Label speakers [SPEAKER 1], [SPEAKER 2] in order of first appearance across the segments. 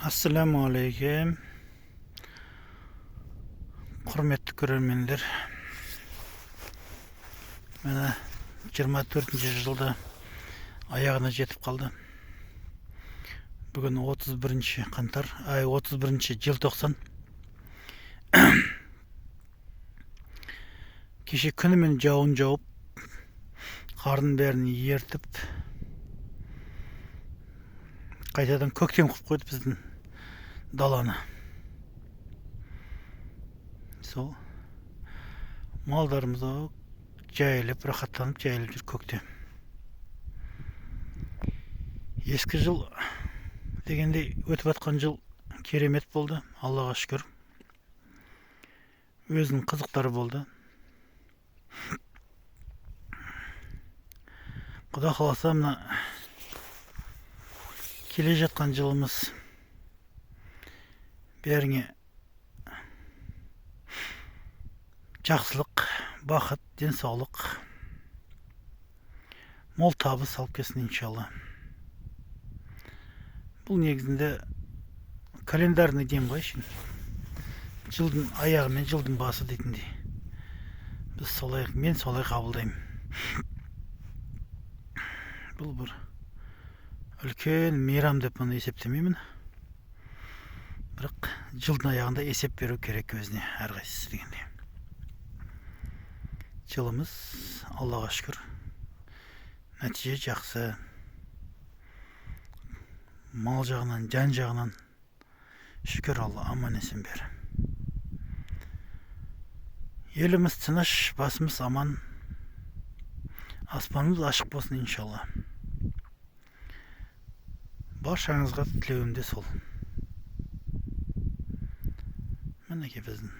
[SPEAKER 1] Assalamu alaikum. Құрметті көрермендер. Мені 24-ші жылда аяғына жетіп қалды. Бүгін 31-ші қаңтар, 31-ші желтоқсан. Кеше күнімен жауын жауып, қардың бәрін ертіп, қайтадан көктем қылып қойды біздің даланы. Сол малдарымыз жайылып, рахаттанып жайылып жүр көктем. Ескі жыл дегендей өтіп атқан жыл керемет болды, Аллаға шүкір. Өзінің қызықтары болды. Құда қаласа мына келе жатқан жылымыз бәріңе жақсылық, бақыт, денсаулық, мол табыс алып келсін иншалла. Бұл негізінде календарный деймін ғой, жылдың аяғы мен жылдың басы дейтіндей. Мен солай қабылдаймын. Бұл бір үлкен мейрам деп мұны есептемеймін. Бірақ жылдың аяғында есеп беру керек өзіне, әрқайсысы дегенде. Жылымыз, Аллаға шүкір, нәтиже жақсы. Мал жағынан, жан жағынан шүкір Алла, аман есен бер. Еліміз тыныш, басымыз аман, аспанымыз ашық болсын иншалла. Баршаңызға тілеуім де сол. Мінекей біздің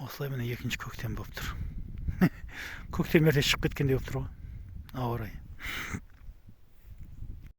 [SPEAKER 1] осылай міне екінші көктем болып тұр. Көктем ерте шығып кеткендей болып тұр ғой, ауа райы.